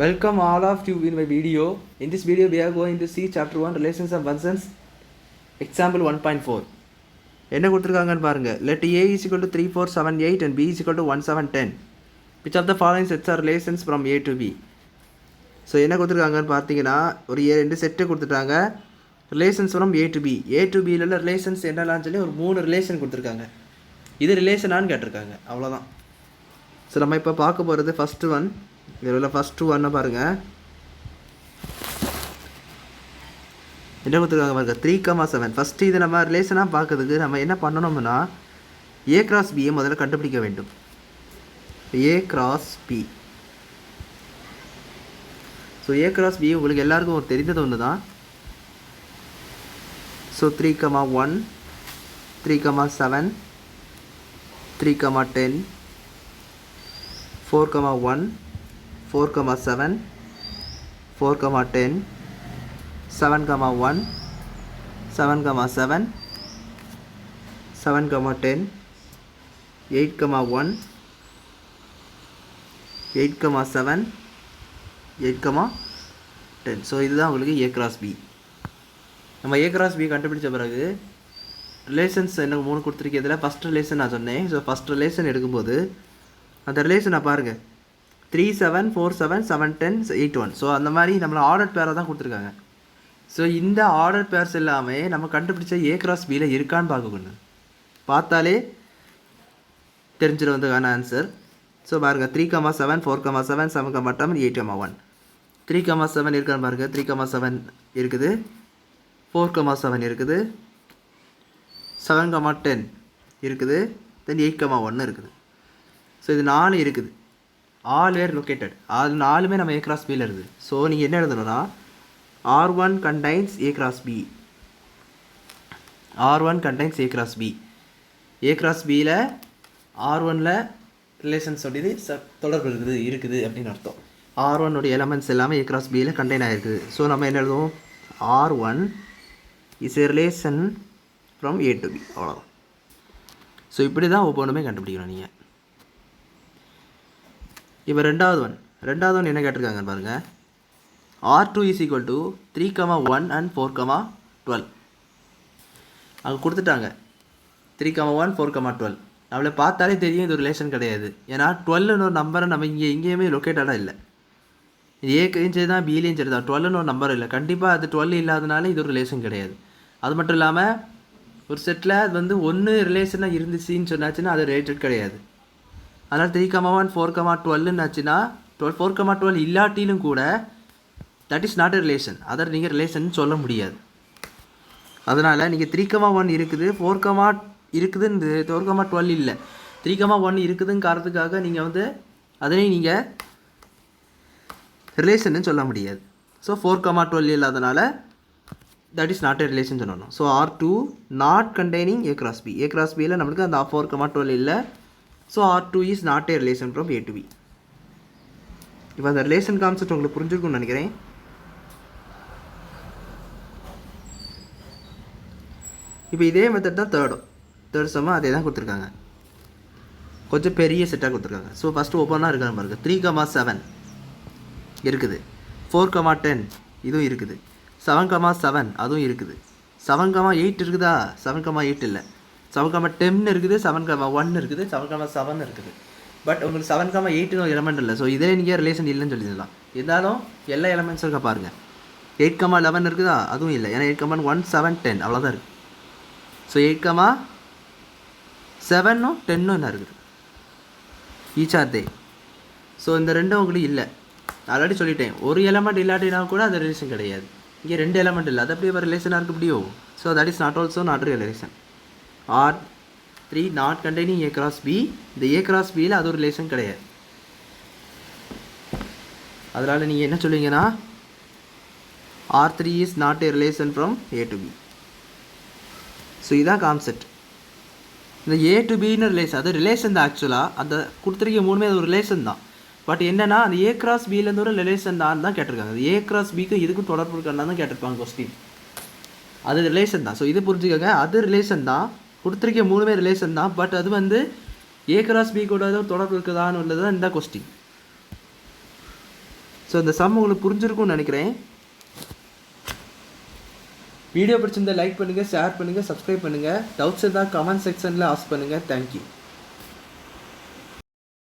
Welcome all of you in my video. In this video we are going to see chapter 1 relations of functions example 1.4. என்ன கொடுத்திருக்காங்கன்னு பாருங்க. Let a is equal to 3 4 7 8 and b is equal to 1 7 10. Which of the following sets are relations from a to b? So என்ன கொடுத்துருக்காங்கன்னு பார்த்தீங்கன்னா ஒரு ரெண்டு set கொடுத்துட்டாங்க. Relations from A to B. A to பியில் உள்ள ரிலேஷன்ஸ் என்னெல்லாம் சொல்லி ஒரு 3 ரிலேஷன் கொடுத்துருக்காங்க. இது ரிலேஷனான்னு கேட்டிருக்காங்க, அவ்வளோதான். ஸோ நம்ம இப்போ பார்க்க போகிறது ஃபஸ்ட்டு ஒன். இதில் உள்ள ஃபஸ்ட்டு ஒன்னை பாருங்கள். என்ன கொடுத்துருக்காங்க பாருங்கள், 3,7. ஃபஸ்ட்டு இது நம்ம ரிலேஷனாக பார்க்கறதுக்கு நம்ம என்ன பண்ணணும்னா ஏ கிராஸ் பியை முதல்ல கண்டுபிடிக்க வேண்டும். A cross B. So A cross B உங்களுக்கு எல்லாருக்கும் ஒரு தெரிந்தது ஒன்று தான். ஸோ 3,1 3,7 3,10 4,1 4,7 4,10 7,1 7,7 7,10 8,1 8,7 8,10. ஸோ இதுதான் உங்களுக்கு ஏ கிராஸ் பி. நம்ம ஏ கிராஸ் பி கண்டுபிடிச்ச பிறகு ரிலேஷன்ஸ் எனக்கு 3 கொடுத்துருக்கிறதுல ஃபஸ்ட் ரிலேஷன் நான் சொன்னேன். ஸோ ஃபஸ்ட் ரிலேஷன் எடுக்கும்போது அந்த ரிலேஷனை பாருங்கள், 3 7 4 7 7 10 8 1. ஸோ அந்த மாதிரி நம்மளை ஆர்டர் பேரை தான் கொடுத்துருக்காங்க. ஸோ இந்த ஆர்டர் பேர்ஸ் எல்லாமே நம்ம கண்டுபிடிச்ச ஏ கிராஸ் பியில் இருக்கான்னு பார்க்கணும். பார்த்தாலே தெரிஞ்சிடும் வந்ததுக்கான ஆன்சர். ஸோ பாருங்கள், 3,7 4,7 7,10 8,1. 3,7 இருக்கான்னு பாருங்கள். 3,7 இருக்குது, 4,7 இருக்குது, 7,10 இருக்குது, தென் 8,1 இருக்குது. ஸோ இது 4 இருக்குது. ஆல் வேர் லொக்கேட்டட். அது 4மே நம்ம ஏ கிராஸ் பியில் இருக்குது. ஸோ நீங்கள் என்ன எழுதணும்னா R1 contains A cross B. R1 contains A cross B. A cross Bயில் R1ல ரிலேஷன்ஸ் சொல்லிது தொடர்பு இருக்குது அப்படின்னு அர்த்தம். R1 உடைய எலமெண்ட்ஸ் எல்லாமே A cross Bயில் கண்டெயின் ஆகிருக்குது. ஸோ நம்ம என்ன எழுதுவோம், R1 is a relation from A to B. அவ்வளோதான். ஸோ இப்படி தான் ஒவ்வொன்றுமே கண்டுபிடிக்கணும் நீங்கள். இப்போ ரெண்டாவது ஒன் என்ன கேட்டிருக்காங்கன்னு பாருங்கள். R2 is equal to 3,1 and 4,12. அங்கே கொடுத்துட்டாங்க 3,1 4,12. நம்மளை பார்த்தாலே தெரியும் இது ஒரு ரிலேஷன் கிடையாது. ஏன்னா 12ன்னு ஒரு நம்பரை நம்ம எங்கேயுமே லொக்கேட்டடாக இல்லை. இது ஏக்கையும் சரி தான், பிலையும் சரி தான். 12ன்னு ஒரு நம்பர் இல்லை. கண்டிப்பாக அது 12 இல்லாதனால இது ஒரு ரிலேஷன் கிடையாது. அது மட்டும் இல்லாமல் ஒரு செட்டில் அது வந்து 1 ரிலேஷனாக இருந்துச்சுன்னு சொன்னாச்சுன்னா அது ரிலேட்டட் கிடையாது. அதனால் 3,1 4,12ன்னு ஆச்சுன்னா 4,12 இல்லாட்டிலும் கூட that is not a relation. அதை நீங்கள் ரிலேஷன் சொல்ல முடியாது. அதனால் நீங்கள் 3,1 இருக்குது 4, இருக்குதுன்னு 4,12 இல்லை 3,1 இருக்குதுன்னு காரணத்துக்காக நீங்கள் வந்து அதனை நீங்கள் ரிலேஷன்னு சொல்ல முடியாது. ஸோ 4,12 இல்லாதனால that is not a relation சொல்லணும். So R2 not containing A cross B. A cross பியில் நம்மளுக்கு அந்த 4,12 இல்லை. So R2 is not a relation from A to B. இப்போ அந்த ரிலேஷன் கான்செப்ட் உங்களுக்கு புரிஞ்சிருக்கும்னு நினைக்கிறேன். இப்போ இதே மெத்தட் தான் தேர்ட் சம்மா அதே தான் கொடுத்துருக்காங்க. கொஞ்சம் பெரிய செட்டாக கொடுத்துருக்காங்க. ஸோ ஃபஸ்ட்டு ஓப்பனாக இருக்கான்னு பாருங்கள். 3,7 இருக்குது, 4,10 இதுவும் இருக்குது, 7,7 அதுவும் இருக்குது, 7,8 இருக்குதா, 7,8 இல்லை, 7,10 இருக்குது, 7,1 இருக்குது, 7,7 இருக்குது. பட் உங்களுக்கு 7,8ன்னு ஒரு எலமெண்ட் இல்லை. ஸோ இதே நீங்கள் ரிலேஷன் இல்லைன்னு சொல்லிடலாம். இருந்தாலும் எல்லா எலமெண்ட்ஸும் இருக்கா பாருங்கள். 8,11 இருக்குதா, அதுவும் இல்லை. ஏன்னா 8,1 7 10 அவ்வளோதான் இருக்குது. ஸோ 8,7ம் 10ம் என்ன இருக்குது, ஈச் ஆர் தே. ஸோ இந்த ரெண்டும் உங்களுக்கு இல்லை. ஆல்ரெடி சொல்லிட்டேன், ஒரு எலமெண்ட் இல்லாட்டினா கூட அது ரிலேஷன் கிடையாது. இங்கே 2 எலமெண்ட் இல்லை, அது அப்படியே ஒரு ரிலேஷனாக இருக்க முடியும். So that is not also not relation. R3 not containing A cross B. இந்த ஏ கிராஸ் பியில் அது ஒரு ரிலேஷன் கிடையாது. அதனால் நீங்கள் என்ன சொல்லுவீங்கன்னா R3 is not a relation from A to B. So இதுதான் கான்செப்ட். இந்த ஏ டு பின்னு ரிலேஷன், அது ரிலேஷன் தான். ஆக்சுவலாக அந்த கொடுத்துருக்க 3மே அது ஒரு ரிலேஷன் தான். பட் என்னென்னா அந்த ஏ கிராஸ் பியிலேருந்து ஒரு ரிலேஷன் தான் கேட்டிருக்காங்க. அது ஏ கிராஸ் பிக்கு இதுக்கும் தொடர்பு இருக்கான்னு தான் கேட்டிருப்பாங்க கொஸ்டின். அது ரிலேஷன் தான். ஸோ இது புரிஞ்சுக்கோங்க, அது ரிலேஷன் தான். கொடுத்துருக்க 3மே ரிலேஷன் தான். பட் அது வந்து ஏ கிராஸ் பி கூட தொடர்பு இருக்குதான்னு உள்ளது தான் இந்த கொஸ்டின். ஸோ இந்த சம் உங்களுக்கு புரிஞ்சிருக்கும்னு நினைக்கிறேன். வீடியோ பிடிச்சிருந்தா லைக் பண்ணுங்கள், ஷேர் பண்ணுங்கள், சப்ஸ்கிரைப் பண்ணுங்கள். டவுட்ஸ் இருந்தால் கமெண்ட் செக்ஷனில் ஆஸ்க் பண்ணுங்கள். தேங்க்யூ.